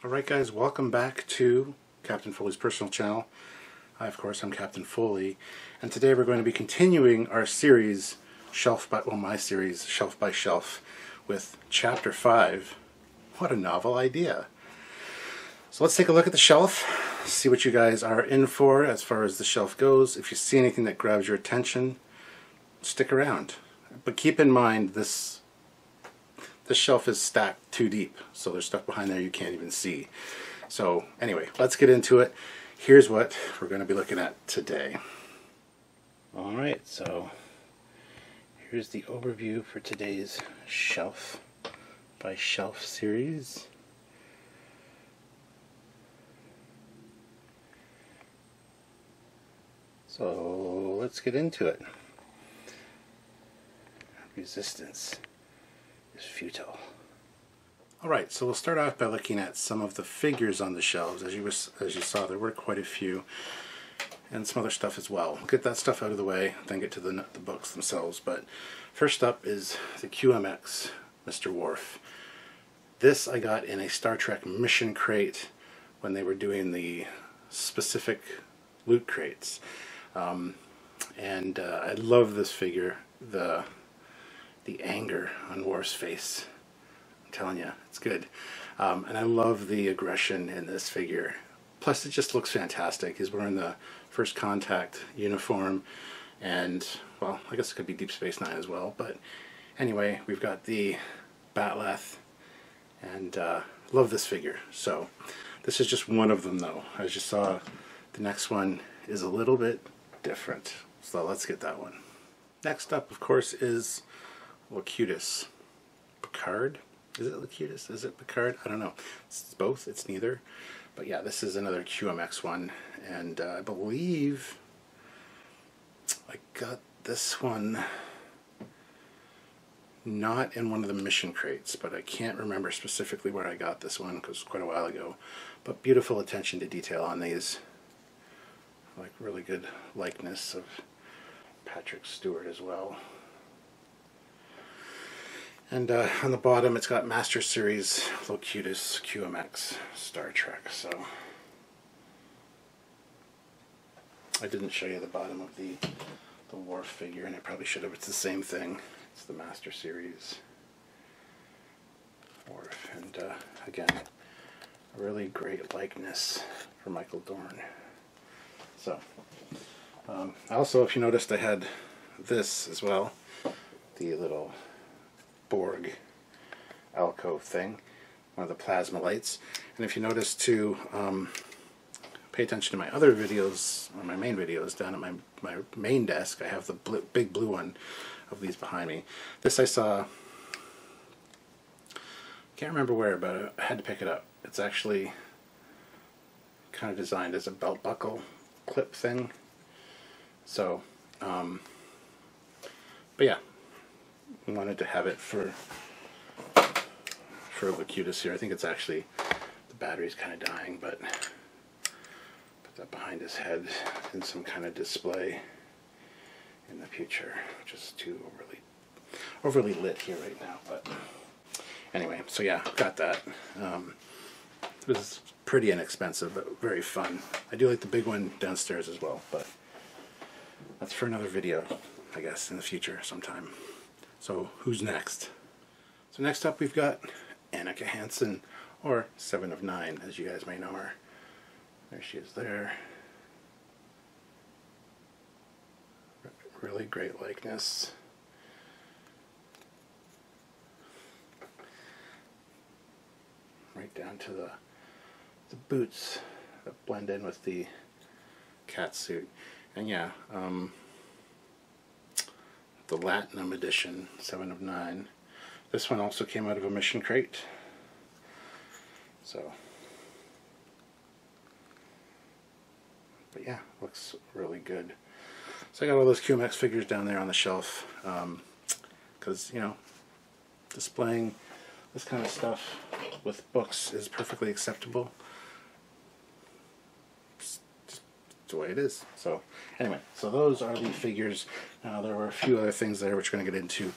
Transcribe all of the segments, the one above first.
Alright guys, welcome back to Captain Foley's personal channel. Hi, of course, I'm Captain Foley, and today we're going to be continuing our series, my series, Shelf by Shelf, with Chapter 5. What a novel idea. So let's take a look at the shelf, see what you guys are in for as far as the shelf goes. If you see anything that grabs your attention, stick around. But keep in mind, this shelf is stacked too deep, so there's stuff behind there you can't even see. So anyway, let's get into it. Here's what we're going to be looking at today. Alright, so here's the overview for today's Shelf by Shelf series. So let's get into it. Resistance is futile. Alright, so we'll start off by looking at some of the figures on the shelves. As you saw, there were quite a few, and some other stuff as well. We'll get that stuff out of the way, then get to the books themselves. But first up is the QMX Mr. Worf. This I got in a Star Trek mission crate when they were doing the specific loot crates. I love this figure. The anger on Worf's face. I'm telling you, it's good. And I love the aggression in this figure. Plus, it just looks fantastic. He's wearing the First Contact uniform, and, well, I guess it could be Deep Space Nine as well. But anyway, we've got the Batleth, and love this figure. So, this is just one of them, though. As you saw, the next one is a little bit different. So let's get that one. Next up, of course, is Locutus. Picard? Is it Locutus? Is it Picard? I don't know. It's both. It's neither. But yeah, this is another QMX one. And I believe I got this one not in one of the mission crates, but I can't remember specifically where I got this one because it was quite a while ago. But beautiful attention to detail on these. Like really good likeness of Patrick Stewart as well. And on the bottom it's got Master Series Locutus QMX Star Trek. So I didn't show you the bottom of the Worf figure, and I probably should have. It's the same thing. It's the Master Series Worf, and again, a really great likeness for Michael Dorn. So also, if you noticed, I had this as well, the little Borg alcove thing, one of the plasma lights. And if you notice too, pay attention to my other videos, or my main videos, down at my main desk, I have the big blue one of these behind me. This I saw, can't remember where, but I had to pick it up. It's actually kind of designed as a belt buckle clip thing. So, but yeah, I wanted to have it for Locutus here. I think it's actually, the battery's kind of dying, but put that behind his head in some kind of display in the future, which is too overly lit here right now. But anyway, so yeah, got that. It was pretty inexpensive, but very fun. I do like the big one downstairs as well, but that's for another video, I guess, in the future sometime. So, who's next? So next up we've got Annika Hansen, or 7 of 9, as you guys may know her. There she is there. Really great likeness. Right down to the boots that blend in with the cat suit. And yeah, the Latinum edition, 7 of 9. This one also came out of a mission crate. So, but yeah, looks really good. So I got all those QMX figures down there on the shelf, because, you know, displaying this kind of stuff with books is perfectly acceptable. It's just the way it is. So anyway, so those are the figures. Now there were a few other things there which we're going to get into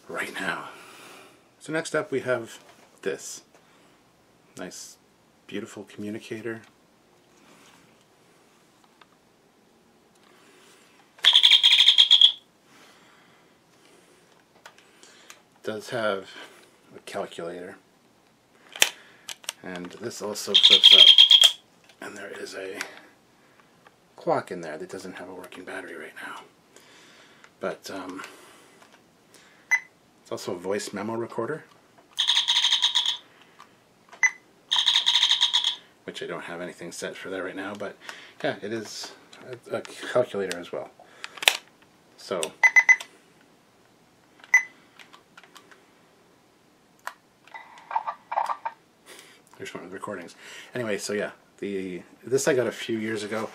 right now. So next up we have this nice Beautiful communicator. It does have a calculator. And this also flips up, and there is a clock in there that doesn't have a working battery right now. But it's also a voice memo recorder, which I don't have anything set for that right now, but yeah, it is a calculator as well. So here's one of the recordings. Anyway, so yeah, this I got a few years ago,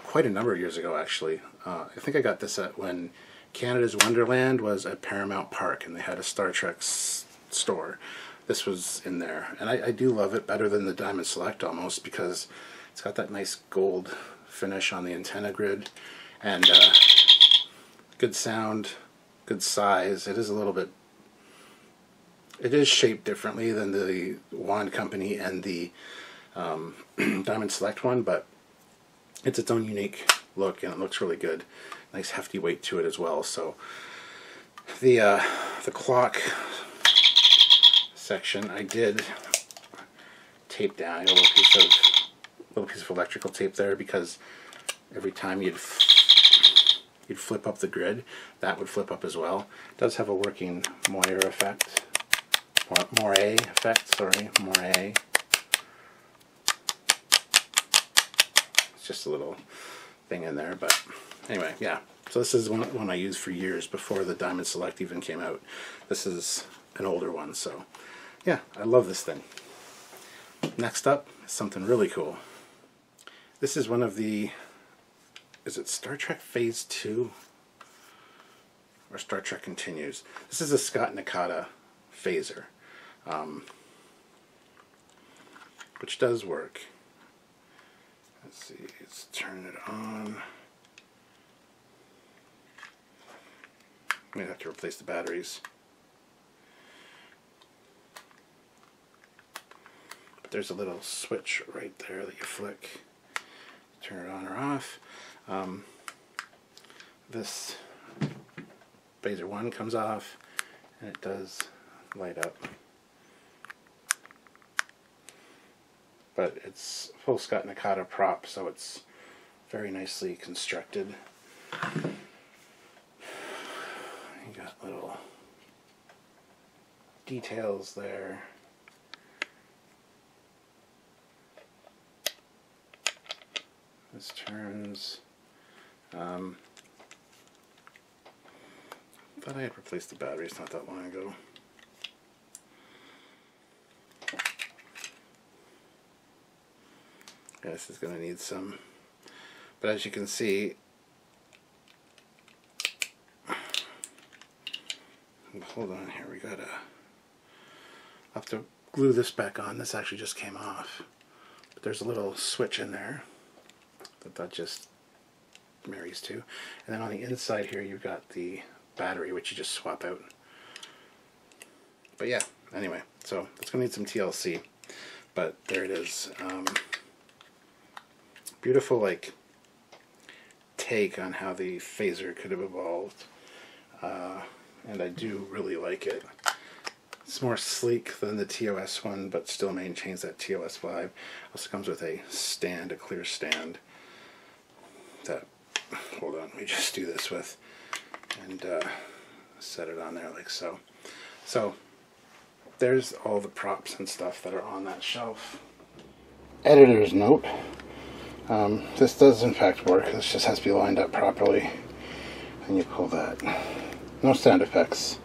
quite a number of years ago actually. I think I got this at when Canada's Wonderland was at Paramount Park, and they had a Star Trek store. This was in there, and I do love it better than the Diamond Select almost, because it's got that nice gold finish on the antenna grid, and good sound, good size. It is a little bit, it is shaped differently than the Wand Company and the Diamond Select one, but it's its own unique look, and it looks really good. Nice hefty weight to it as well. So the clock section I did tape down. I got a little piece of electrical tape there, because every time you'd flip up the grid, that would flip up as well. It does have a working moire effect. Moire effect, sorry, moire. It's just a little thing in there, but anyway, yeah. So this is one I used for years before the Diamond Select even came out. This is an older one, so yeah, I love this thing. Next up is something really cool. This is one of the, is it Star Trek Phase 2? Or Star Trek Continues? This is a Scott Nakata phaser, which does work. Let's see, let's turn it on. I'm going to have to replace the batteries. But there's a little switch right there that you flick. Turn it on or off. This phaser 1 comes off, and it does light up. But it's full Scott Nakata prop, so it's very nicely constructed. You got little details there. This turns. Thought I had replaced the batteries not that long ago. Yeah, this is going to need some, but as you can see, hold on here, we gotta, I'll have to glue this back on. This actually just came off, but there's a little switch in there that just marries to, and then on the inside here you've got the battery, which you just swap out. But yeah, anyway, so it's going to need some TLC, but there it is. Beautiful, like, take on how the phaser could have evolved, and I do really like it. It's more sleek than the TOS one, but still maintains that TOS vibe. Also comes with a stand, a clear stand that, hold on, we just do this with, and set it on there like so. So there's all the props and stuff that are on that shelf. Editor's note. This does in fact work. This just has to be lined up properly, and you pull that. No sound effects,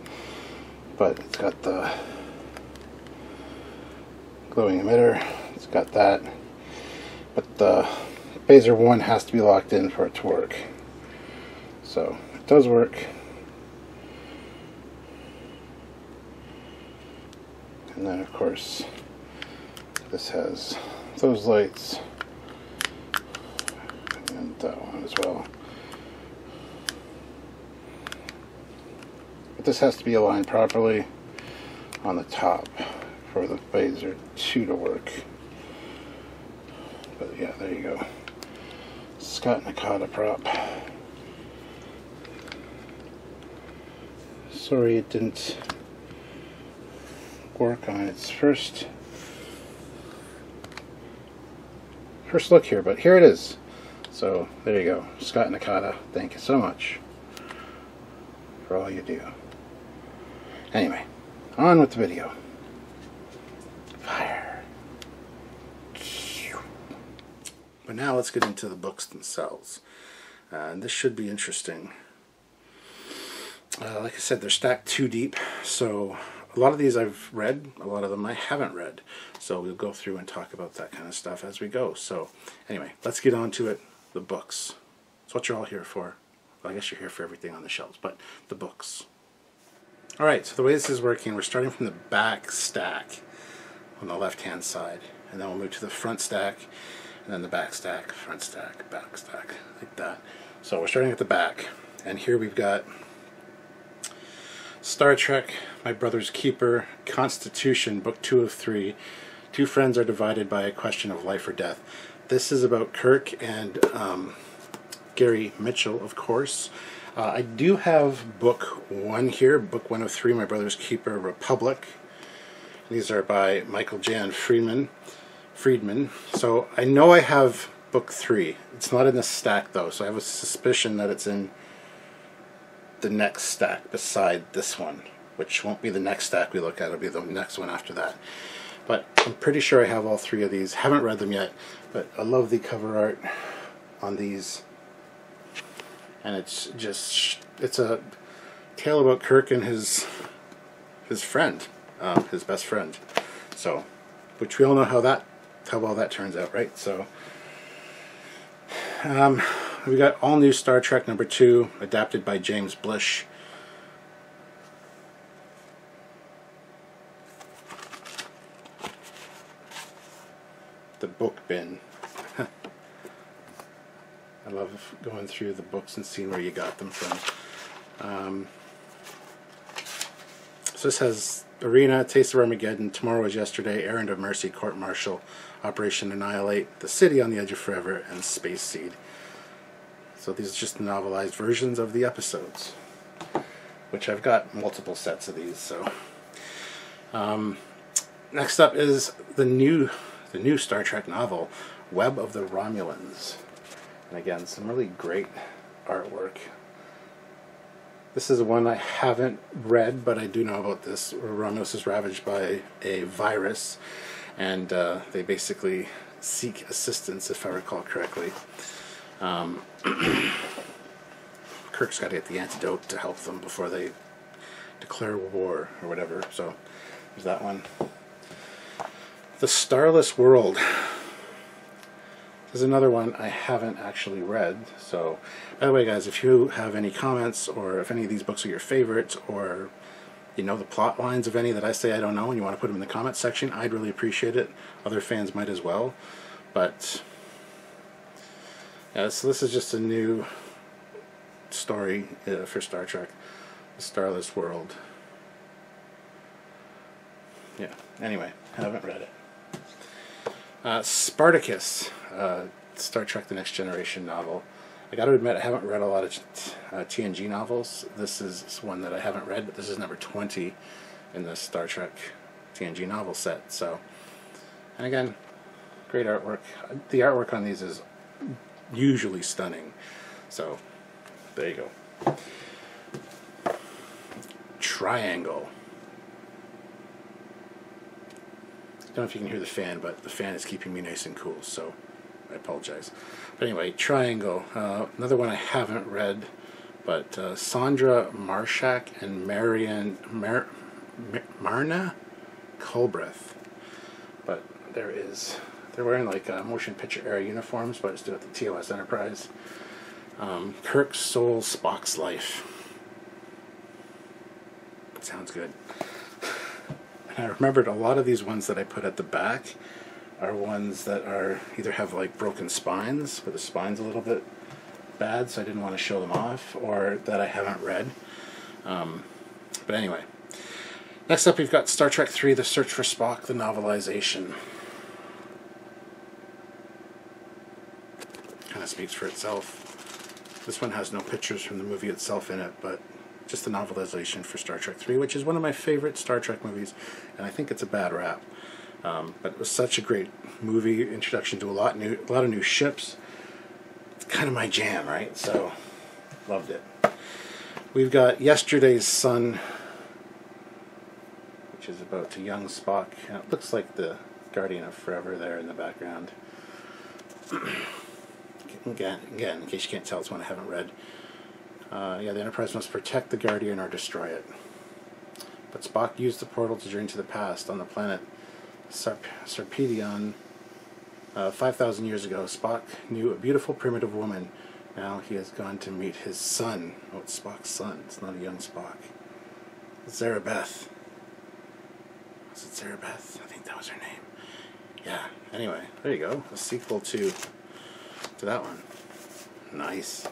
but it's got the glowing emitter, it's got that, but the phaser 1 has to be locked in for it to work. So it does work. And then of course this has those lights and that one as well. But this has to be aligned properly on the top for the phaser 2 to work. But yeah, there you go. Scott Nakata prop. Sorry it didn't work on its first look here, but here it is. So there you go, Scott Nakata. Thank you so much for all you do. Anyway, on with the video. Fire. But now let's get into the books themselves. And this should be interesting. Like I said, they're stacked too deep, so a lot of these I've read, a lot of them I haven't read. So we'll go through and talk about that kind of stuff as we go. So anyway, let's get on to it. The books. That's what you're all here for. Well, I guess you're here for everything on the shelves, but the books. Alright, so the way this is working, we're starting from the back stack on the left-hand side, and then we'll move to the front stack, and then the back stack, front stack, back stack, like that. So we're starting at the back, and here we've got Star Trek, My Brother's Keeper, Constitution, Book 2 of 3. Two friends are divided by a question of life or death. This is about Kirk and Gary Mitchell, of course. I do have Book 1 here, Book 1 of 3, My Brother's Keeper, Republic. These are by Michael Jan Friedman. So I know I have Book 3. It's not in this stack though, so I have a suspicion that it's in the next stack beside this one, which won't be the next stack we look at, it'll be the next one after that. But I'm pretty sure I have all three of these. Haven't read them yet, but I love the cover art on these. And it's just, it's a tale about Kirk and his friend, his best friend. So, which we all know how well that turns out, right? So, we got All New Star Trek #2, adapted by James Blish. The book bin. I love going through the books and seeing where you got them from. So this has Arena, Taste of Armageddon, Tomorrow is Yesterday, Errand of Mercy, Court Martial, Operation Annihilate, The City on the Edge of Forever, and Space Seed. So these are just novelized versions of the episodes, which I've got multiple sets of these. So next up is the new Star Trek novel, Web of the Romulans. And again, some really great artwork. This is one I haven't read, but I do know about this. Romulus is ravaged by a virus, and they basically seek assistance, if I recall correctly. Kirk's got to get the antidote to help them before they declare war or whatever. So there's that one. The Starless World. There's another one I haven't actually read. So, by the way, guys, if you have any comments, or if any of these books are your favorites, or you know the plot lines of any that I say I don't know and you want to put them in the comments section, I'd really appreciate it. Other fans might as well. But yeah, so this is just a new story for Star Trek, The Starless World. Yeah, anyway, haven't read it. Spartacus, Star Trek The Next Generation novel. I gotta admit, I haven't read a lot of TNG novels. This is one that I haven't read, but this is number 20 in the Star Trek TNG novel set. So, and again, great artwork. The artwork on these is usually stunning. So, there you go. Triangle. I don't know if you can hear the fan, but the fan is keeping me nice and cool, so I apologize. But anyway, Triangle. Another one I haven't read, but Sandra Marshak and Marna Culbreth. But they're wearing like motion picture era uniforms, but it's still at the TOS Enterprise. Kirk's Soul, Spock's Life. Sounds good. And I remembered a lot of these ones that I put at the back are ones that are either have like broken spines, where the spine's a little bit bad, so I didn't want to show them off, or that I haven't read. But anyway, next up we've got Star Trek 3, The Search for Spock, the novelization. kind of speaks for itself. This one has no pictures from the movie itself in it, but just the novelization for Star Trek 3, which is one of my favorite Star Trek movies, and I think it's a bad rap. But it was such a great movie, introduction to a lot of new ships. It's kind of my jam, right? So, loved it. We've got Yesterday's Sun, which is about a young Spock, and it looks like the Guardian of Forever there in the background. Again, in case you can't tell, it's one I haven't read. Yeah, the Enterprise must protect the Guardian or destroy it. But Spock used the portal to journey to the past on the planet Sarpedion. 5,000 years ago, Spock knew a beautiful primitive woman. Now he has gone to meet his son. Oh, it's Spock's son. It's not a young Spock. Zarabeth. Was it Zarabeth? I think that was her name. Yeah, anyway, there you go. A sequel to that one. Nice.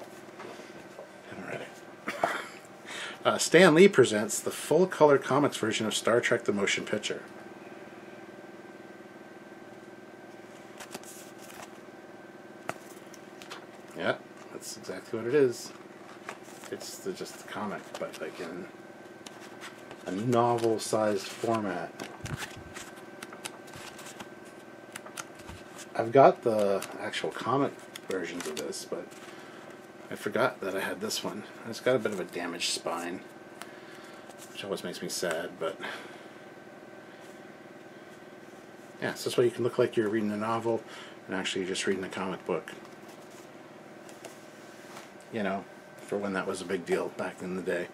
Haven't read it. Stan Lee presents the full-color comics version of Star Trek the Motion Picture. Yeah, that's exactly what it is. It's just the comic, but like in a novel-sized format. I've got the actual comic versions of this, but I forgot that I had this one. It's got a bit of a damaged spine, which always makes me sad, but yeah, so this way you can look like you're reading a novel and actually you're just reading a comic book. You know, for when that was a big deal back in the day.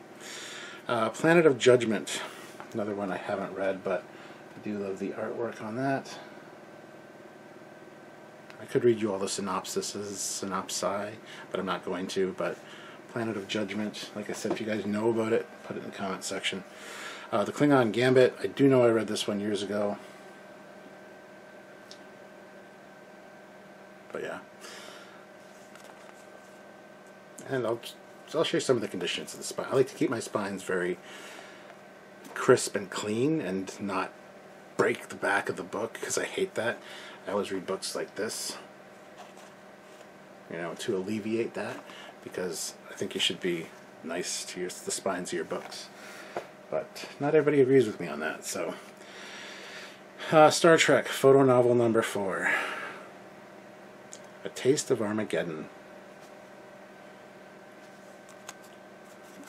Planet of Judgment, another one I haven't read, but I do love the artwork on that. I could read you all the synopsi, but I'm not going to. But Planet of Judgment, like I said, if you guys know about it, put it in the comment section. The Klingon Gambit, I do know I read this one years ago. But yeah. And I'll show you some of the conditions of the spine. I like to keep my spines very crisp and clean and not break the back of the book, because I hate that. I always read books like this, you know, to alleviate that, because I think you should be nice to the spines of your books. But not everybody agrees with me on that, so. Star Trek, photo novel number 4. A Taste of Armageddon.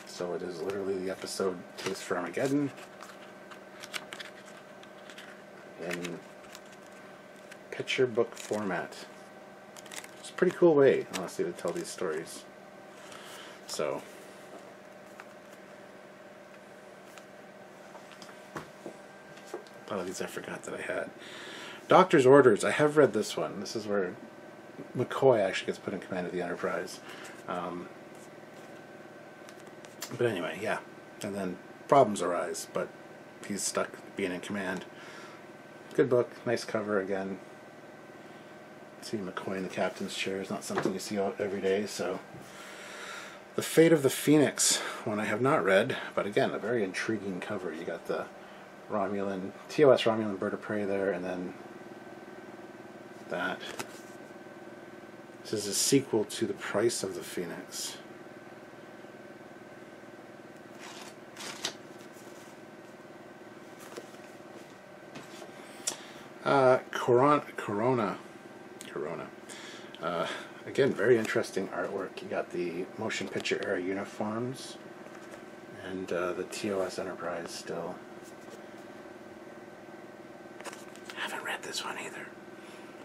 So it is literally the episode Taste for Armageddon in picture book format. It's a pretty cool way, honestly, to tell these stories. So, a lot of these I forgot that I had. Doctor's Orders. I have read this one. This is where McCoy actually gets put in command of the Enterprise. But anyway, yeah. And then problems arise, but he's stuck being in command. Good book, nice cover again. See McCoy in the captain's chair is not something you see every day, so. The Fate of the Phoenix, one I have not read, but again, a very intriguing cover. You got the Romulan, TOS Romulan bird of prey there, and then that. This is a sequel to The Price of the Phoenix. Corona. Again, very interesting artwork. You got the motion picture era uniforms and the TOS Enterprise still. Haven't read this one either.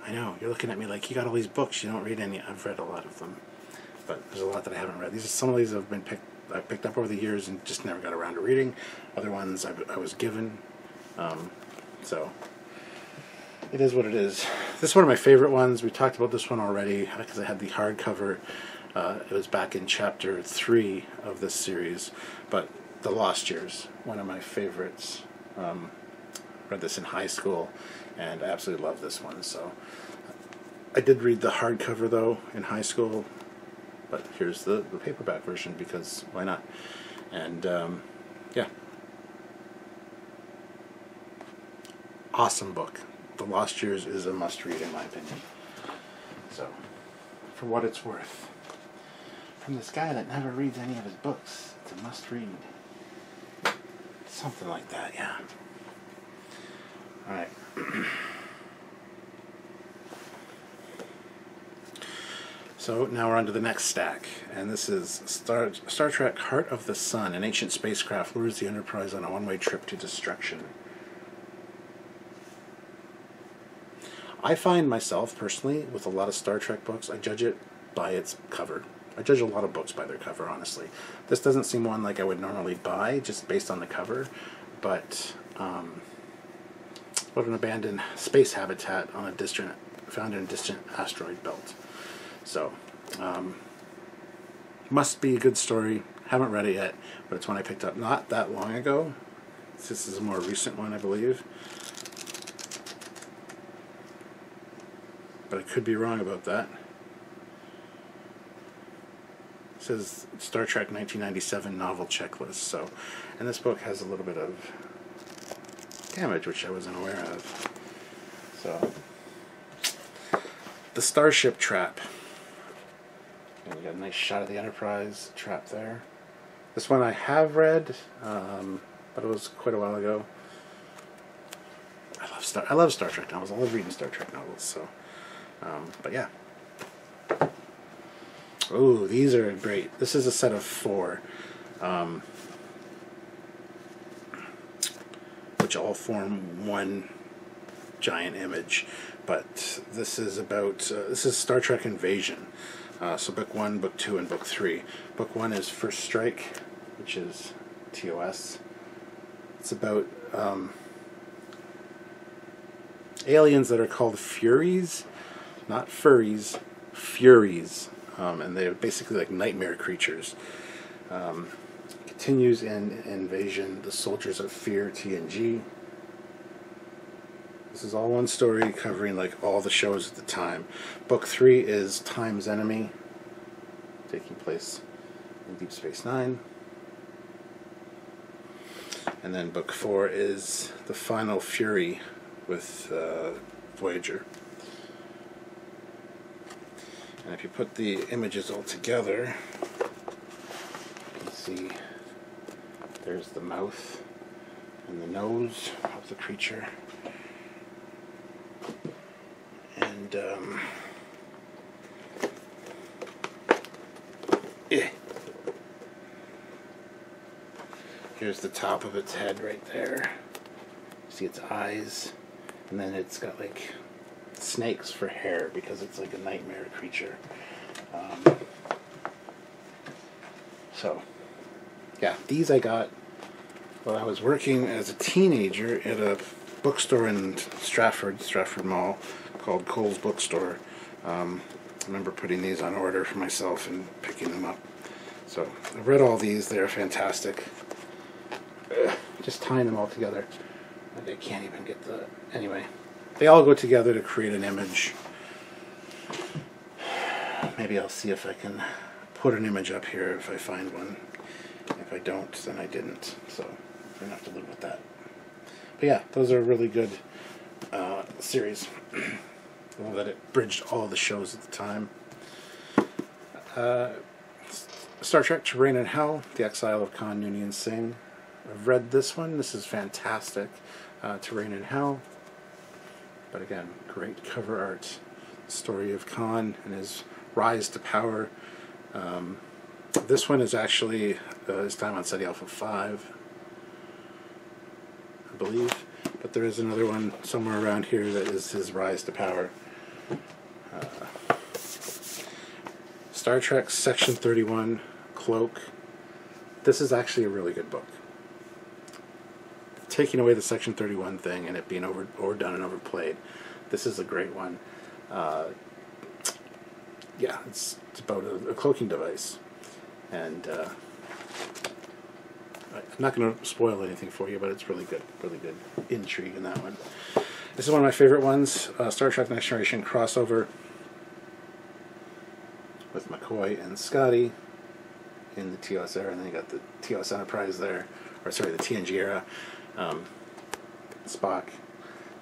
I know, you're looking at me like you got all these books, you don't read any. I've read a lot of them, but there's a lot that I haven't read. Some of these have been picked up over the years and just never got around to reading. Other ones I was given. So it is what it is. This is one of my favorite ones. We talked about this one already because I had the hardcover. It was back in chapter 3 of this series, but The Lost Years, one of my favorites. Read this in high school, and I absolutely love this one. So I did read the hardcover though in high school, but here's the paperback version because why not? And yeah, awesome book. The Lost Years is a must-read in my opinion. So for what it's worth. From this guy that never reads any of his books. It's a must-read. Something like that, yeah. Alright. So now we're on to the next stack, and this is Star Trek Heart of the Sun. An ancient spacecraft lures the Enterprise on a one-way trip to destruction. I find myself, personally, with a lot of Star Trek books, I judge it by its cover. I judge a lot of books by their cover, honestly. This doesn't seem one like I would normally buy, just based on the cover, but what an abandoned space habitat on found in a distant asteroid belt. So, must be a good story. Haven't read it yet, but it's one I picked up not that long ago. This is a more recent one, I believe. But I could be wrong about that. It says Star Trek 1997 novel checklist. So, and this book has a little bit of damage, which I wasn't aware of. So, the Starship Trap. And we got a nice shot of the Enterprise trap there. This one I have read, but it was quite a while ago. I love Star Trek novels. I love reading Star Trek novels. So, but yeah. Ooh, these are great. This is a set of 4, which all form one giant image. But this is about this is Star Trek Invasion. So book 1, book 2, and book 3. Book 1 is First Strike, which is TOS. It's about aliens that are called Furies, not furries, Furies, and they're basically like nightmare creatures. Continues in Invasion, The Soldiers of Fear, TNG. This is all one story covering like all the shows at the time. Book 3 is Time's Enemy, taking place in Deep Space Nine. And then book 4 is The Final Fury with Voyager. And if you put the images all together, you can see there's the mouth and the nose of the creature. And here's the top of its head right there. See its eyes, and then it's got like snakes for hair because it's like a nightmare creature. So yeah, these I got while I was working as a teenager at a bookstore in Stratford Mall called Cole's Bookstore. I remember putting these on order for myself and picking them up. So I've read all these. They're fantastic. Just tying them all together. I can't even get the... Anyway, they all go together to create an image. Maybe I'll see if I can put an image up here if I find one. If I don't, then I didn't. So I'm going to have to live with that. But yeah, those are a really good series. I love that it bridged all the shows at the time. Star Trek Terrain in Hell, The Exile of Khan Noonien Singh. I've read this one. This is fantastic. Terrain in Hell. But again, great cover art. Story of Khan and his rise to power. This one is actually his time on SETI Alpha 5, I believe. But there is another one somewhere around here that is his rise to power. Star Trek Section 31, Cloak. This is actually a really good book. Taking away the Section 31 thing and it being overdone and overplayed, this is a great one. Yeah, it's about a cloaking device. And I'm not going to spoil anything for you, but it's really good intrigue in that one. This is one of my favorite ones, Star Trek Next Generation crossover with McCoy and Scotty in the TOS era, and then you got the TOS Enterprise there, or sorry, the TNG era. Spock.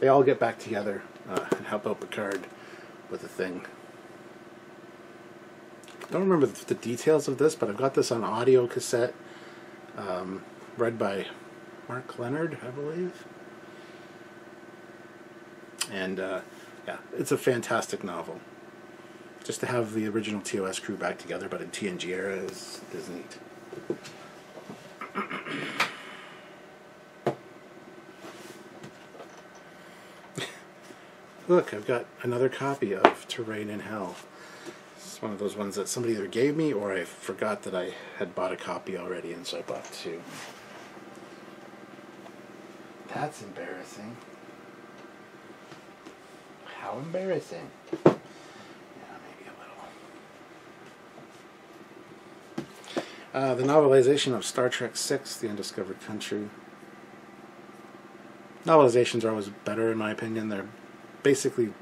They all get back together and help out Picard with the thing. don't remember the details of this, but I've got this on audio cassette, read by Mark Leonard, I believe. And yeah, it's a fantastic novel. Just to have the original TOS crew back together, but in TNG era, is neat. Look, I've got another copy of Terrain in Hell. It's one of those ones that somebody either gave me or I forgot that I had bought a copy already, and so I bought two. That's embarrassing. How embarrassing. Yeah, maybe a little. The novelization of Star Trek VI, The Undiscovered Country. Novelizations are always better in my opinion. They're basically,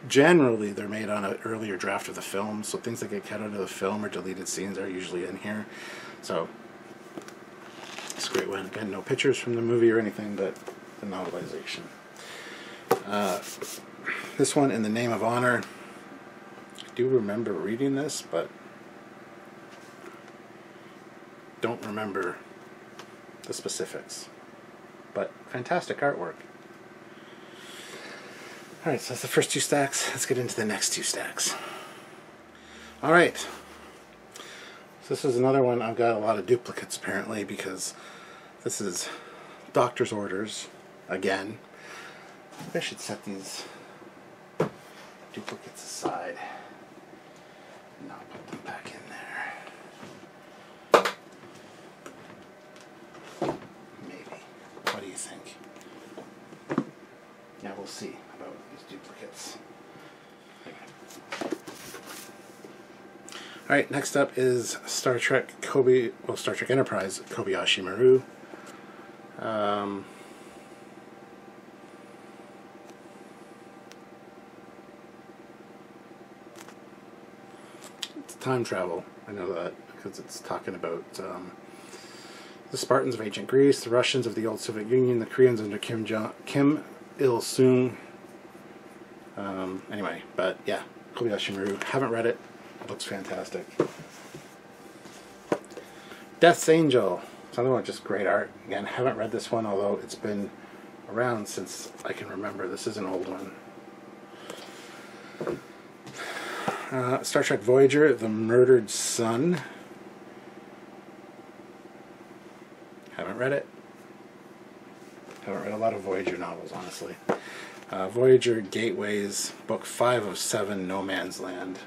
generally, they're made on an earlier draft of the film, so things that get cut out of the film or deleted scenes are usually in here. So, it's a great one. Again, no pictures from the movie or anything, but the novelization. This one, In the Name of Honor, I do remember reading this, but don't remember the specifics. But fantastic artwork. Alright, so that's the first two stacks. Let's get into the next two stacks. Alright. So this is another one. I've got a lot of duplicates apparently, because this is doctor's orders again. Maybe I should set these duplicates aside and not put them back in there. Maybe. What do you think? Yeah, we'll see about these duplicates. Alright, next up is Star Trek Enterprise Kobayashi Maru. It's time travel. I know that because it's talking about the Spartans of ancient Greece, the Russians of the old Soviet Union, the Koreans under Kim Il-sung. Anyway, but yeah, Kobayashi Maru. Haven't read it. It looks fantastic. Death's Angel. It's another one, just great art. Again, haven't read this one, although it's been around since I can remember. This is an old one. Star Trek Voyager, The Murdered Sun. Haven't read it. Haven't read a lot of Voyager novels, honestly. Voyager Gateways, book 5 of 7, No Man's Land.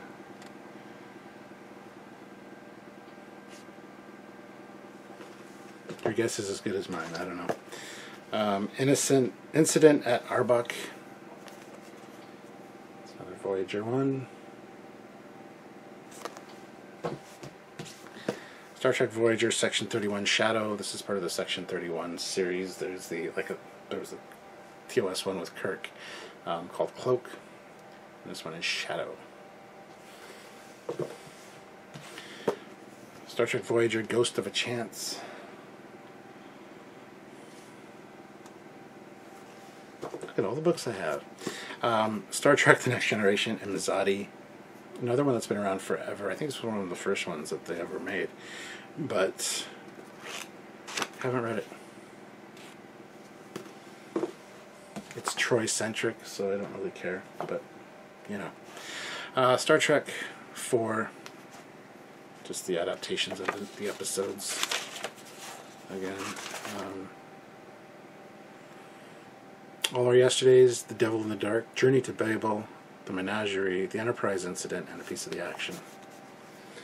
Your guess is as good as mine, I don't know. Incident at Arbok. It's another Voyager one. Star Trek Voyager Section 31 Shadow. This is part of the Section 31 series. There's there was a TOS one with Kirk called Cloak. And this one is Shadow. Star Trek Voyager Ghost of a Chance. Look at all the books I have. Star Trek The Next Generation, Imzadi. Another one that's been around forever. I think it's one of the first ones that they ever made. But haven't read it. It's Troy-centric, so I don't really care. But, you know. Star Trek 4. Just the adaptations of the episodes. Again. All Our Yesterdays, The Devil in the Dark, Journey to Babel, The Menagerie, The Enterprise Incident, and A Piece of the Action.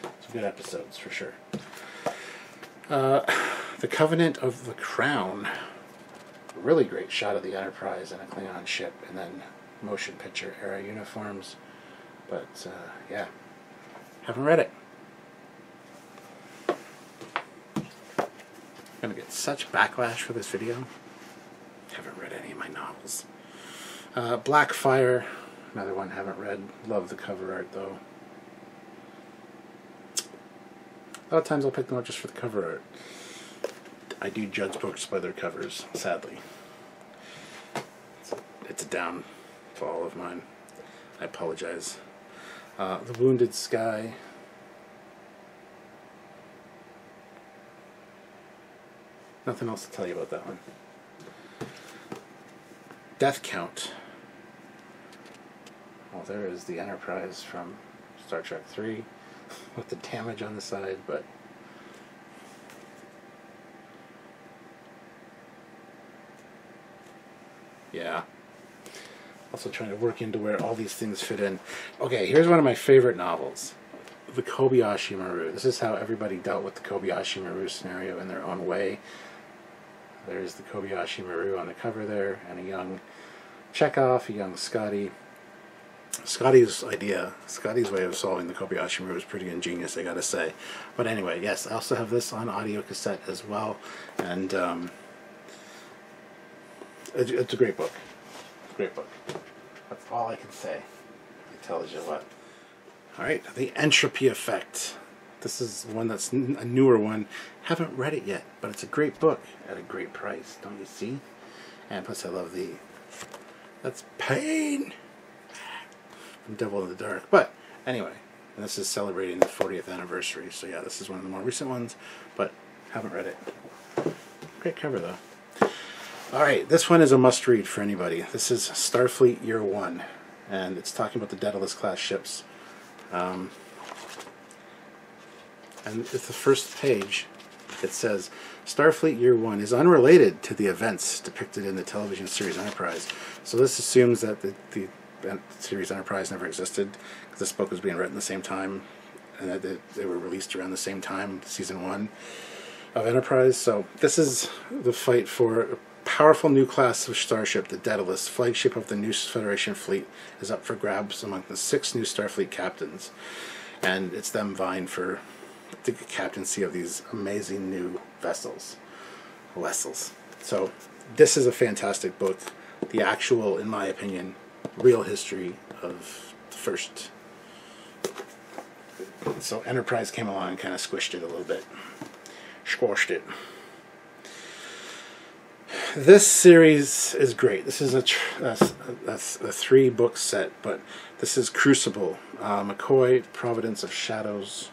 Some good episodes, for sure. The Covenant of the Crown. A really great shot of the Enterprise and a Klingon ship, and then motion picture era uniforms. But, yeah. Haven't read it. I'm gonna get such backlash for this video. Haven't read any of my novels. Blackfire, another one haven't read. Love the cover art though. A lot of times I'll pick them up just for the cover art. I do judge books by their covers, sadly. It's a downfall of mine. I apologize. The Wounded Sky, Nothing else to tell you about that one. Death Count. Well, there is the Enterprise from Star Trek 3 with the damage on the side, but yeah. Also trying to work into where all these things fit in. Okay, here's one of my favorite novels. The Kobayashi Maru. This is how everybody dealt with the Kobayashi Maru scenario in their own way. There's the Kobayashi Maru on the cover there, and a young Chekhov, a young Scotty. Scotty's way of solving the Kobayashi Maru was pretty ingenious, I gotta say. But anyway, yes, I also have this on audio cassette as well, and it's a great book. Great book. That's all I can say. It tells you what. Alright, The Entropy Effect. This is one that's a newer one. Haven't read it yet, but it's a great book at a great price, don't you see? And plus I love the... That's pain! From Devil in the Dark. But, anyway, and this is celebrating the 40th anniversary, so yeah, this is one of the more recent ones, but haven't read it. Great cover, though. Alright, this one is a must-read for anybody. This is Starfleet Year 1, and it's talking about the Daedalus class ships. And it's the first page. It says, Starfleet Year 1 is unrelated to the events depicted in the television series Enterprise. So this assumes that the series Enterprise never existed, because this book was being written at the same time, and that they were released around the same time, Season 1 of Enterprise. So this is the fight for a powerful new class of starship. The Daedalus, flagship of the new Federation fleet, is up for grabs among the 6 new Starfleet captains. And it's them vying for the captaincy of these amazing new vessels. So this is a fantastic book. The actual, in my opinion, real history of the first. So Enterprise came along and kind of squished it a little bit. Squashed it. This series is great. This is a 3-book set, but this is Crucible, McCoy, Providence of Shadows,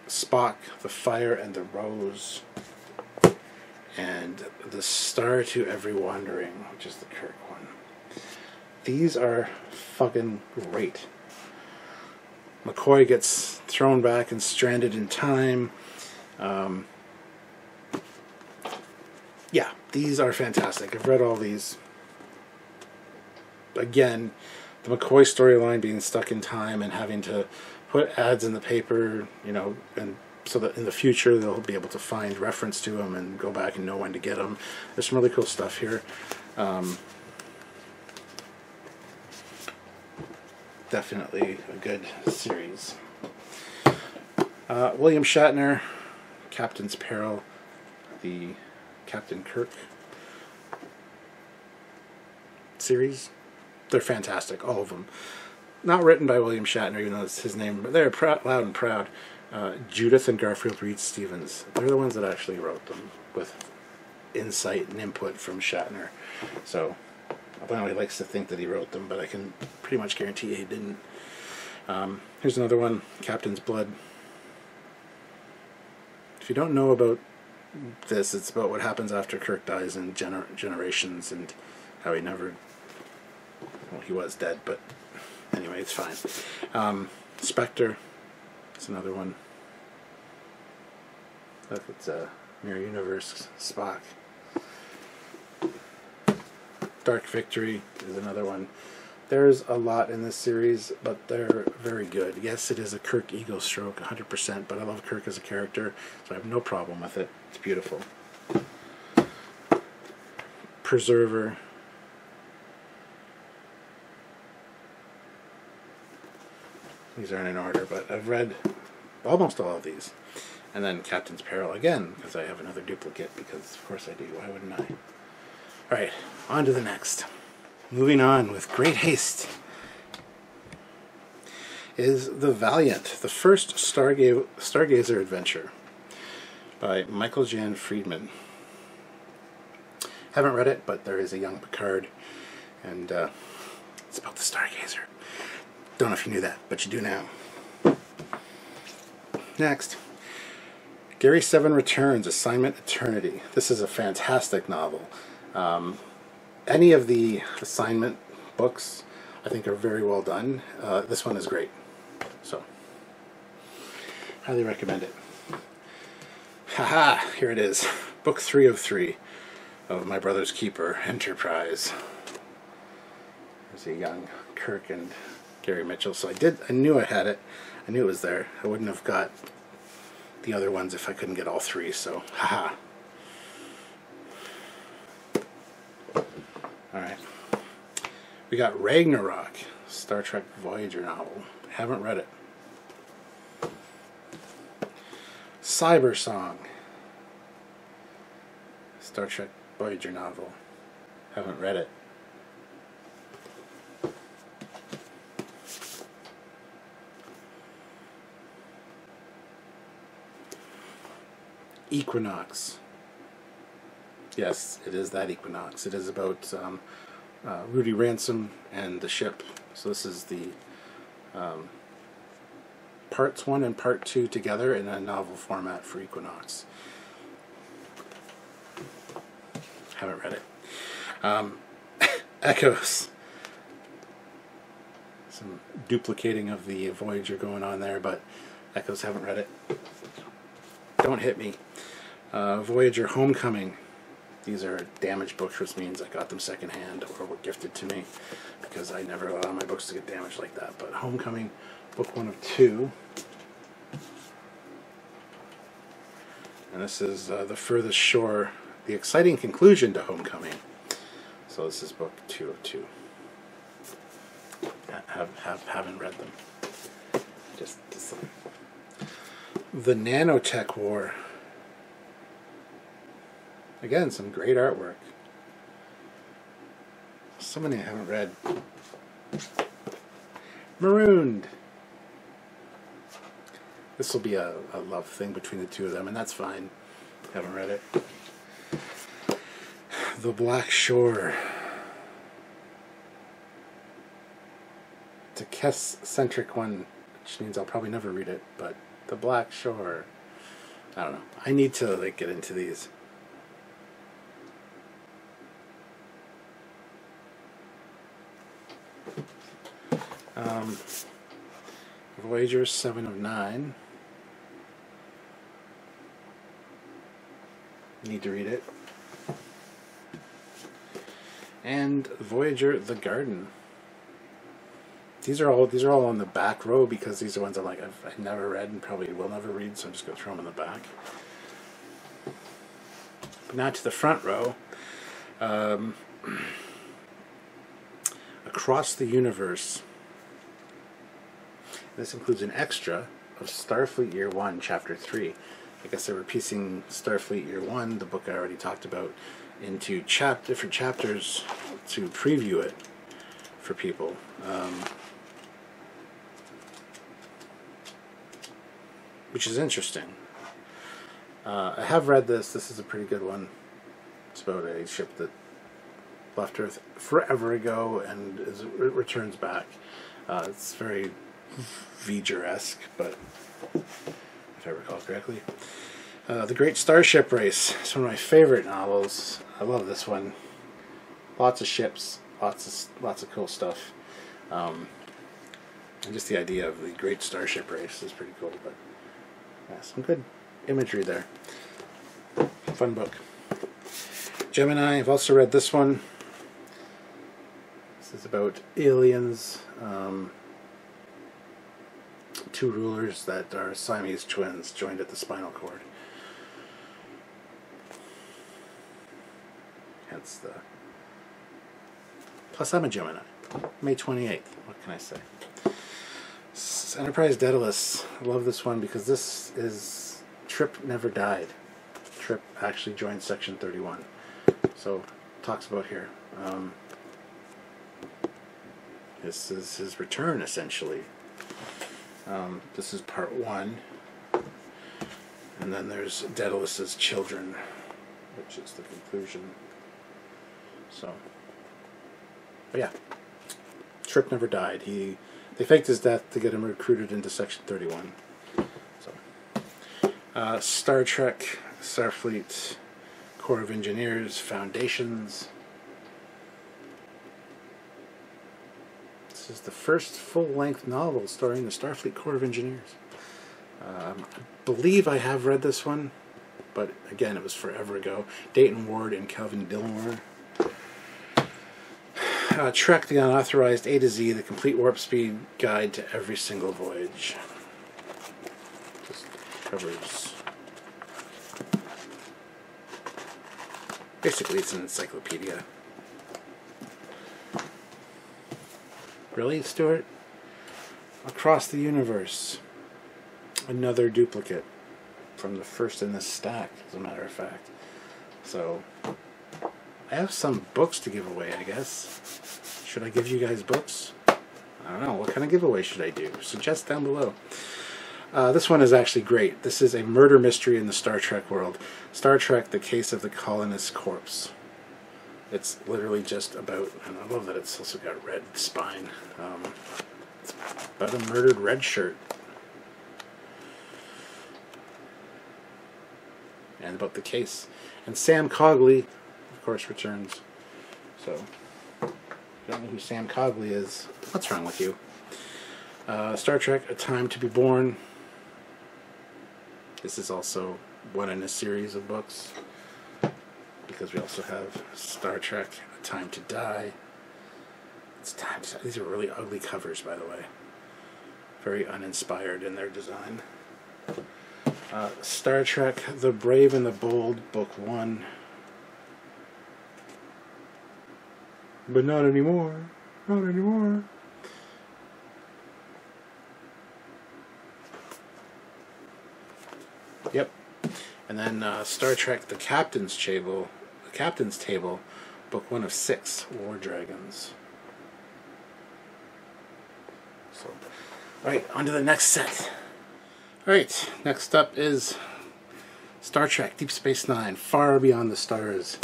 Spock, The Fire and the Rose, and The Star to Every Wandering, which is the Kirk one. These are fucking great. McCoy gets thrown back and stranded in time. Yeah, these are fantastic. I've read all these. Again, the McCoy storyline being stuck in time and having to put ads in the paper, you know, and so that in the future they'll be able to find reference to them and go back and know when to get them. There's some really cool stuff here. Definitely a good series. William Shatner, Captain's Peril, the Captain Kirk series. They're fantastic, all of them. Not written by William Shatner, even though it's his name, but they're loud and proud. Judith and Garfield Reed Stevens. They're the ones that actually wrote them, with insight and input from Shatner. So, although he likes to think that he wrote them, but I can pretty much guarantee he didn't. Here's another one, Captain's Blood. If you don't know about this, it's about what happens after Kirk dies in Generations, and how he never... Well, he was dead, but anyway, it's fine. Spectre. It's another one. Look, it's a Mirror Universe Spock. Dark Victory is another one. There's a lot in this series, but they're very good. Yes, it is a Kirk ego stroke, 100%, but I love Kirk as a character, so I have no problem with it. It's beautiful. Preserver. These aren't in order, but I've read almost all of these. And then Captain's Peril again, because I have another duplicate, because of course I do. Why wouldn't I? Alright, on to the next. Moving on with great haste is The Valiant, the first Stargazer adventure by Michael Jan Friedman. Haven't read it, but there is a young Picard, and it's about the Stargazer. Don't know if you knew that, but you do now. Next, Gary 7 returns, Assignment Eternity. This is a fantastic novel. Any of the assignment books I think are very well done. This one is great. So, highly recommend it. Haha, here it is. Book 3 of 3 of My Brother's Keeper, Enterprise. There's a young Kirk and Gary Mitchell. So I knew I had it. I knew it was there. I wouldn't have got the other ones if I couldn't get all 3, so haha. Alright. We got Ragnarok, Star Trek Voyager novel. Haven't read it. Cyber Song, Star Trek Voyager novel. Haven't read it. Equinox. Yes, it is that Equinox. It is about Rudy Ransom and the ship. So this is the parts 1 and part 2 together in a novel format for Equinox. Haven't read it. Echoes. Some duplicating of the Voyager going on there, but Echoes, haven't read it. Don't hit me. Voyager Homecoming. These are damaged books, which means I got them secondhand or were gifted to me, because I never allow my books to get damaged like that. But Homecoming, book 1 of 2. And this is The Furthest Shore, the exciting conclusion to Homecoming. So this is book 2 of 2. Haven't read them. Just The Nanotech War. Again, some great artwork. So many I haven't read. Marooned. This will be a love thing between the two of them, and that's fine. Haven't read it. The Black Shore. It's a Kess-centric one, which means I'll probably never read it, but The Black Shore. I don't know. I need to get into these. Voyager 7 of 9. Need to read it. And Voyager the Garden. These are all on the back row because these are ones I've never read and probably will never read, so I'm just going to throw them in the back. But now to the front row. Across the Universe. This includes an extra of Starfleet Year 1, Chapter 3. I guess they were piecing Starfleet Year 1, the book I already talked about, into different chapters to preview it for people. Which is interesting. I have read this. This is a pretty good one. It's about a ship that left Earth forever ago and returns back. It's very V'ger-esque, but if I recall correctly. The Great Starship Race. It's one of my favorite novels. I love this one. Lots of ships, lots of cool stuff. And just the idea of the Great Starship Race is pretty cool. But yeah, some good imagery there. Fun book. Gemini. I've also read this one. This is about aliens. Two rulers that are Siamese twins joined at the spinal cord. Hence the... Plus I'm a Gemini. May 28th. What can I say? Enterprise Daedalus. I love this one because this is... Trip never died. Trip actually joined Section 31. So, talks about here. This is his return, essentially. This is part 1. And then there's Daedalus's children, which is the conclusion. So, but yeah. Trip never died. They faked his death to get him recruited into Section 31. So, Star Trek, Starfleet, Corps of Engineers, Foundations. This is the first full-length novel starring the Starfleet Corps of Engineers. I believe I have read this one, but again, it was forever ago. Dayton Ward and Kelvin Dillmore. Trek, the Unauthorized A to Z, the complete warp speed guide to every single voyage. Just covers... Basically, it's an encyclopedia. Really, Stuart? Across the Universe. Another duplicate from the first in this stack, as a matter of fact. So, I have some books to give away, I guess. Should I give you guys books? I don't know. What kind of giveaway should I do? Suggest down below. This one is actually great. This is a murder mystery in the Star Trek world. Star Trek, The Case of the Colonist's Corpse. It's literally just about, and I love that it's also got red spine. It's about a murdered red shirt. And about the case. And Sam Cogley, of course, returns. So, if you don't know who Sam Cogley is, what's wrong with you? Star Trek, A Time to Be Born. This is also one in a series of books, because we also have Star Trek, A Time to Die. It's time to, these are really ugly covers, by the way. Very uninspired in their design. Star Trek, The Brave and the Bold, Book 1. But not anymore. Not anymore. Yep. And then Star Trek, The Captain's Table, Book 1 of 6, War Dragons. So, alright, on to the next set. Alright, next up is Star Trek, Deep Space Nine, Far Beyond the Stars,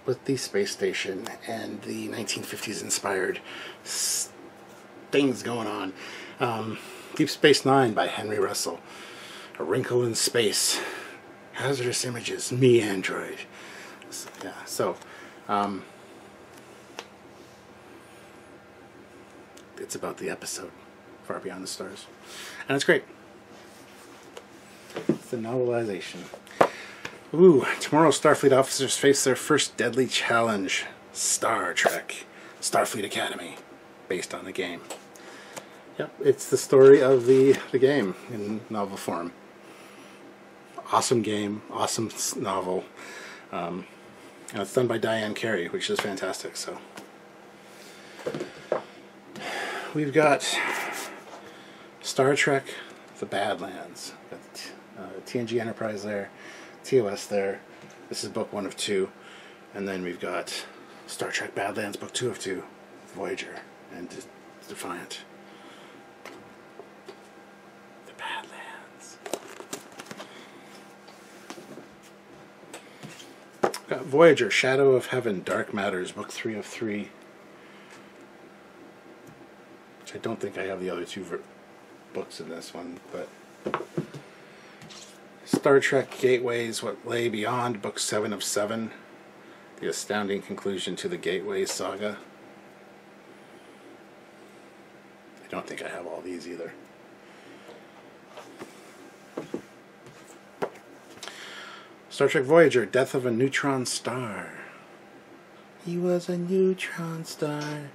with the space station and the 1950s inspired things going on. Deep Space Nine by Henry Russell. A Wrinkle in Space. Hazardous Images. Me, Android. So, yeah, so it's about the episode Far Beyond the Stars. And it's great. It's a novelization. Ooh, tomorrow Starfleet officers face their first deadly challenge. Star Trek. Starfleet Academy. Based on the game. Yep, it's the story of the game in novel form. Awesome game, awesome novel. And it's done by Diane Carey, which is fantastic. So we've got Star Trek, The Badlands. Got TNG Enterprise there, TOS there. This is book 1 of 2. And then we've got Star Trek Badlands, book 2 of 2, Voyager and Defiant. The Badlands. Got Voyager, Shadow of Heaven, Dark Matters, book 3 of 3. Which I don't think I have the other 2 books in this one, but Star Trek Gateways, What Lay Beyond, book 7 of 7. The astounding conclusion to the Gateway saga. I don't think I have all these either. Star Trek Voyager, Death of a Neutron Star. He was a neutron star.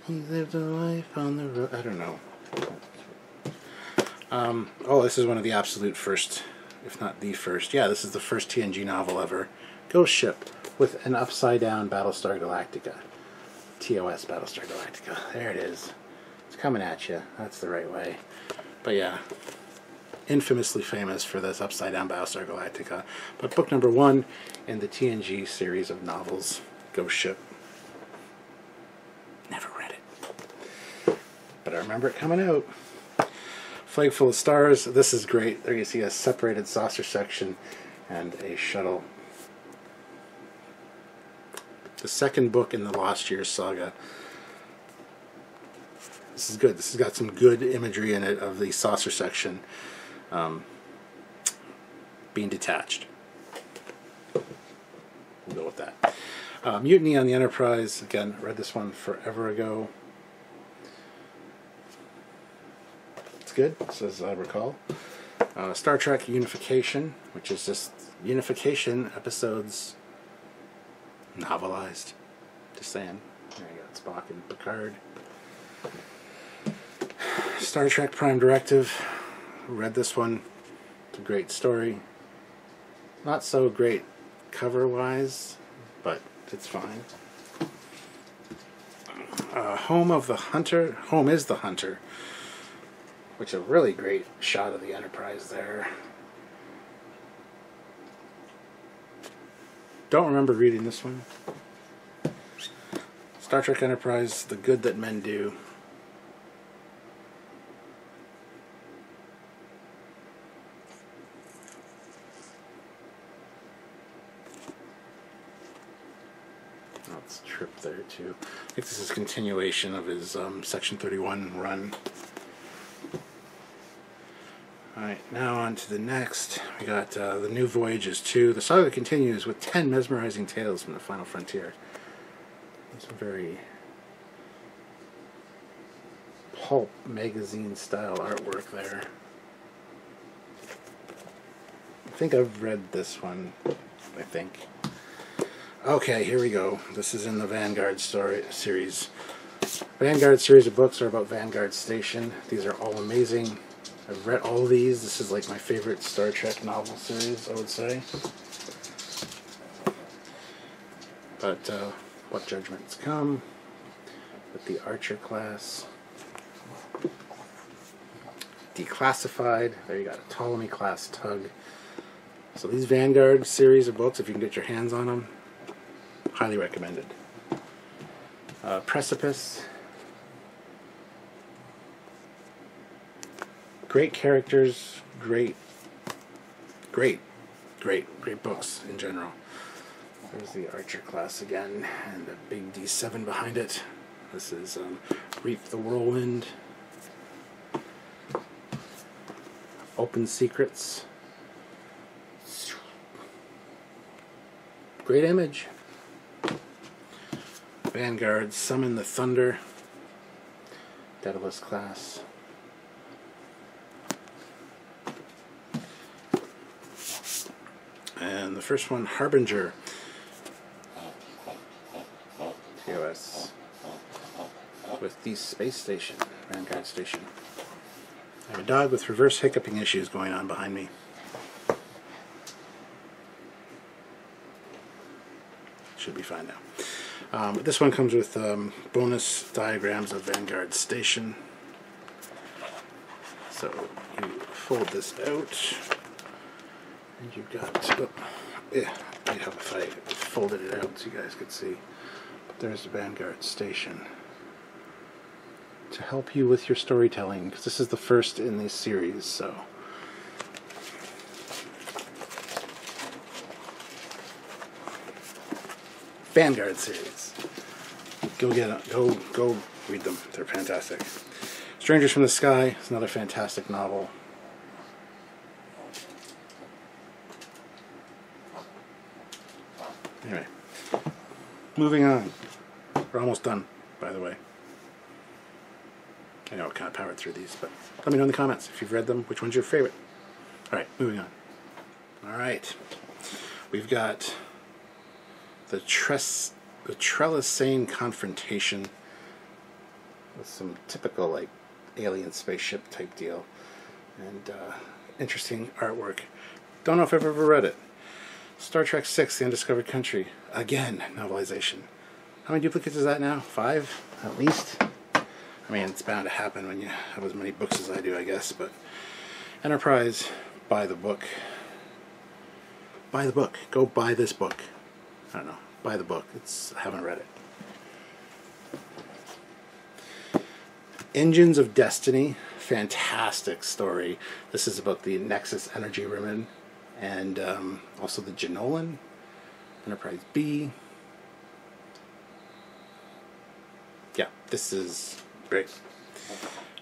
He lived a life on the road. I don't know. Oh, this is one of the absolute first, if not the first. Yeah, this is the first TNG novel ever. Ghost ship with an upside-down Battlestar Galactica. TOS Battlestar Galactica. There it is. It's coming at you. That's the right way. But yeah, infamously famous for this upside-down Battlestar Galactica. But book number 1 in the TNG series of novels, Ghost Ship. Never read it. But I remember it coming out. Flag Full of Stars. This is great. There you see a separated saucer section and a shuttle. The second book in the Lost Years saga. This is good. This has got some good imagery in it of the saucer section. being detached. We'll go with that. Mutiny on the Enterprise. Again, I read this one forever ago. It's good, as I recall. Star Trek Unification, which is just Unification episodes novelized. Just saying. There you go, Spock and Picard. Star Trek Prime Directive. Read this one. It's a great story. Not so great cover-wise, but it's fine. Home of the Hunter. Home is the Hunter. Which is a really great shot of the Enterprise there. Don't remember reading this one. Star Trek Enterprise, The Good That Men Do. Oh, it's Trip there too. I think this is a continuation of his Section 31 run. Alright, now on to the next. We got The New Voyages 2. The saga continues with 10 mesmerizing tales from the Final Frontier. Some very pulp magazine style artwork there. I think I've read this one. I think. Okay, here we go. This is in the Vanguard series. Vanguard series of books are about Vanguard Station. These are all amazing. I've read all these. This is like my favorite Star Trek novel series, I would say. But What Judgments Come with the Archer class. Declassified. There you got a Ptolemy class tug. So these Vanguard series of books, if you can get your hands on them, highly recommended. Precipice. Great characters, great books in general. There's the Archer class again, and the big D7 behind it. This is Reap the Whirlwind. Open Secrets. Great image. Vanguard, Summon the Thunder. Daedalus class. And the first one, Harbinger. TOS. With the space station, Vanguard station. I have a dog with reverse hiccuping issues going on behind me. Should be fine now. This one comes with bonus diagrams of Vanguard station. So you fold this out. And you've got, yeah, I'd help if I folded it out so you guys could see. But there's the Vanguard station to help you with your storytelling, because this is the first in this series. So Vanguard series, go get them, go read them. They're fantastic. Strangers from the Sky is another fantastic novel. Anyway, moving on. We're almost done, by the way. I know I kind of powered through these, but let me know in the comments if you've read them, which one's your favorite. Alright, moving on. Alright, we've got the Trelasane Confrontation with some typical, like, alien spaceship type deal. And interesting artwork. Don't know if I've ever read it. Star Trek VI, The Undiscovered Country. Again, novelization. How many duplicates is that now? 5? At least? I mean, it's bound to happen when you have as many books as I do, I guess. But Enterprise, buy the book. Buy the book. Go buy this book. I don't know. Buy the book. I haven't read it. Engines of Destiny. Fantastic story. This is about the Nexus Energy Women. And also the Genolan, Enterprise B. Yeah, this is great.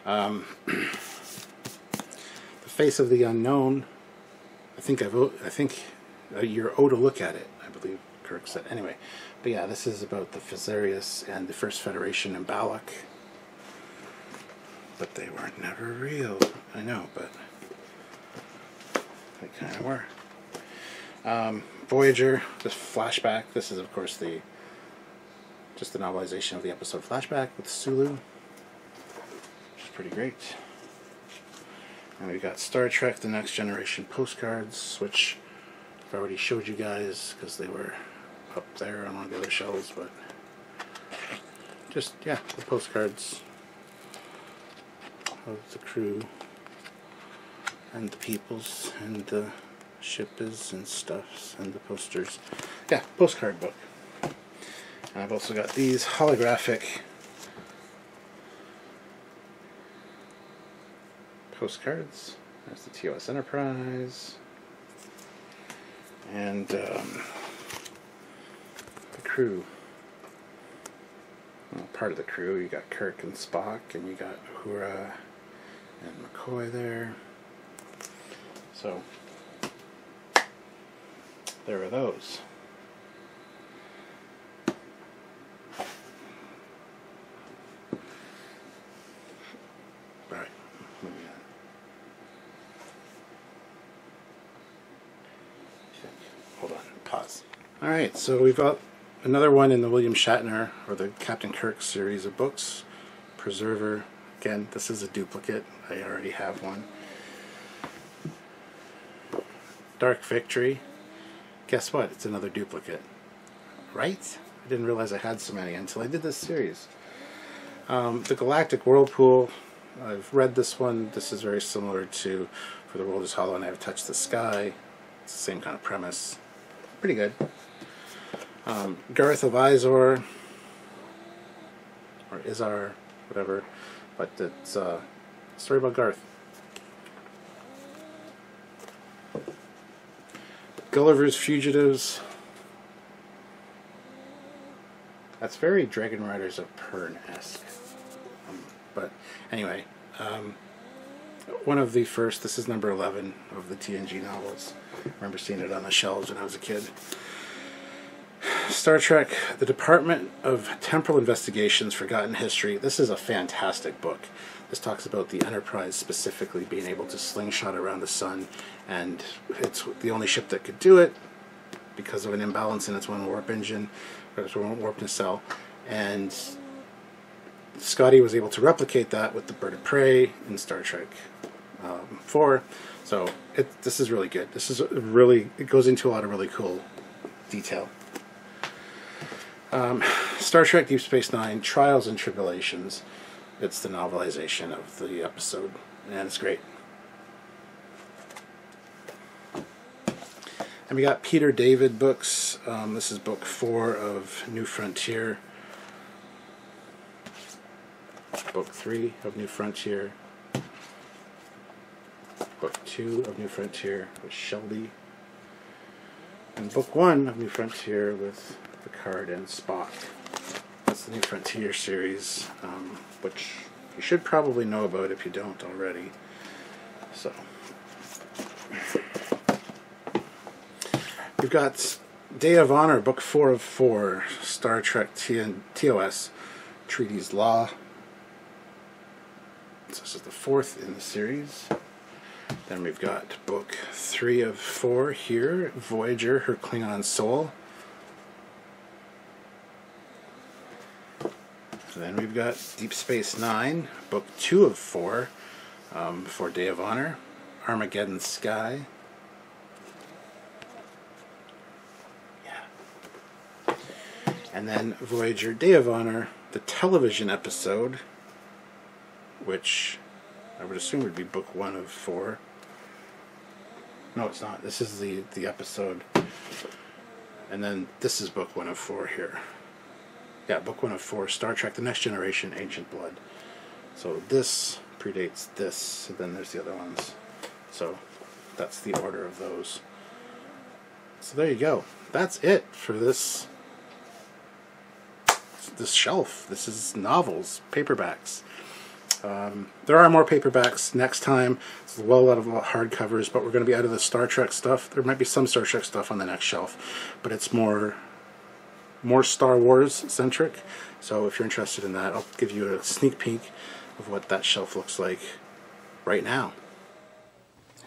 The Face of the Unknown, I think you're owed to look at it, I believe Kirk said. Anyway, but yeah, this is about the Phasarius and the First Federation in Balak. But they weren't never real. I know, but they kind of were. Voyager, this flashback. This is, of course, just the novelization of the episode Flashback with Sulu, which is pretty great. And we got Star Trek: The Next Generation postcards, which I've already showed you guys because they were up there on one of the other shelves. But just, yeah, the postcards of the crew and the peoples and the ships and stuffs and the posters. Yeah, postcard book. And I've also got these holographic postcards. There's the TOS Enterprise and the crew. Well, part of the crew. You got Kirk and Spock, and you got Uhura and McCoy there. So there are those. Alright, moving on. Hold on, pause. Alright, so we've got another one in the William Shatner, or the Captain Kirk series of books. Preserver. Again, this is a duplicate. I already have one. Dark Victory. Guess what? It's another duplicate. Right? I didn't realize I had so many until I did this series. The Galactic Whirlpool. I've read this one. This is very similar to For the World is Hollow and I Have Touched the Sky. It's the same kind of premise. Pretty good. Garth of Izor. Or Izar, whatever. But it's a story about Garth. Gulliver's Fugitives. That's very Dragon Riders of Pern-esque. But anyway, one of the first, this is number 11 of the TNG novels. I remember seeing it on the shelves when I was a kid. Star Trek, The Department of Temporal Investigations, Forgotten History. This is a fantastic book. This talks about the Enterprise specifically being able to slingshot around the sun, and it's the only ship that could do it because of an imbalance in its one warp engine, or its one warp nacelle, and Scotty was able to replicate that with the Bird of Prey in Star Trek 4. So this is really good. This is really, it goes into a lot of really cool detail. Star Trek Deep Space Nine, Trials and Tribulations. It's the novelization of the episode, and it's great. And we got Peter David books. This is book 4 of New Frontier. Book 3 of New Frontier. Book 2 of New Frontier with Shelby. And book 1 of New Frontier with Picard and Spock. That's the New Frontier series, which you should probably know about if you don't already. So we've got Day of Honor, book 4 of 4, Star Trek TOS, Treaties Law. So this is the 4th in the series. Then we've got book 3 of 4 here, Voyager, Her Klingon Soul. Then we've got Deep Space Nine, book 2 of 4, for Day of Honor, Armageddon Sky. Yeah. And then Voyager, Day of Honor, the television episode, which I would assume would be book 1 of 4. No, it's not. This is the episode. And then this is book 1 of 4 here. Yeah, book 1 of 4, Star Trek: The Next Generation, Ancient Blood. So this predates this, and then there's the other ones. So that's the order of those. So there you go. That's it for this shelf. This is novels, paperbacks. There are more paperbacks next time. It's well out of hardcovers, but we're going to be out of the Star Trek stuff. There might be some Star Trek stuff on the next shelf, but it's more Star Wars centric. So if you're interested in that, I'll give you a sneak peek of what that shelf looks like right now.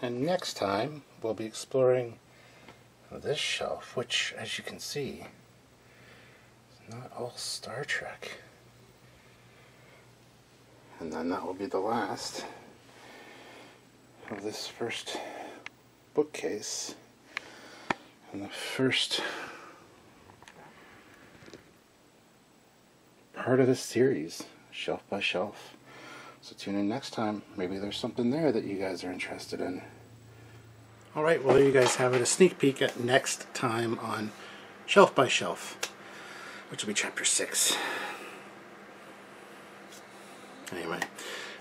And next time we'll be exploring this shelf, which, as you can see, is not all Star Trek. And then that will be the last of this first bookcase and the first part of this series, shelf by shelf. So tune in next time. Maybe there's something there that you guys are interested in. Alright, well there you guys have it, a sneak peek at next time on Shelf by Shelf, which will be chapter 6. Anyway,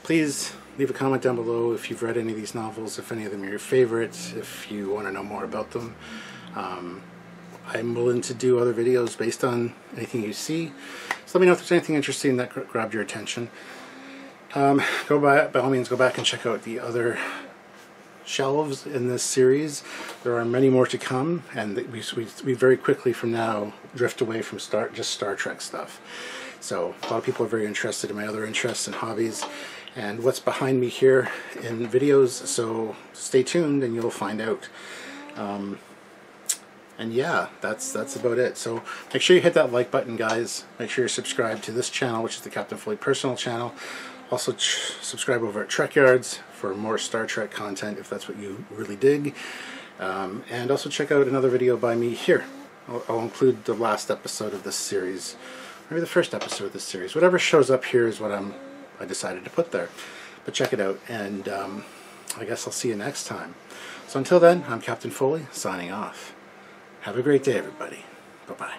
please leave a comment down below if you've read any of these novels, if any of them are your favorites, if you want to know more about them. I'm willing to do other videos based on anything you see. So let me know if there's anything interesting that grabbed your attention. By all means, go back and check out the other shelves in this series. There are many more to come, and we very quickly from now drift away from just Star Trek stuff. So a lot of people are very interested in my other interests and hobbies and what's behind me here in videos, so stay tuned and you'll find out. And yeah, that's about it. So make sure you hit that like button, guys. Make sure you're subscribed to this channel, which is the Captain Foley personal channel. Also subscribe over at Trekyards for more Star Trek content if that's what you really dig. And also check out another video by me here. I'll include the last episode of this series. Maybe the first episode of this series. Whatever shows up here is what I decided to put there. But check it out, and I guess I'll see you next time. So until then, I'm Captain Foley, signing off. Have a great day, everybody. Bye-bye.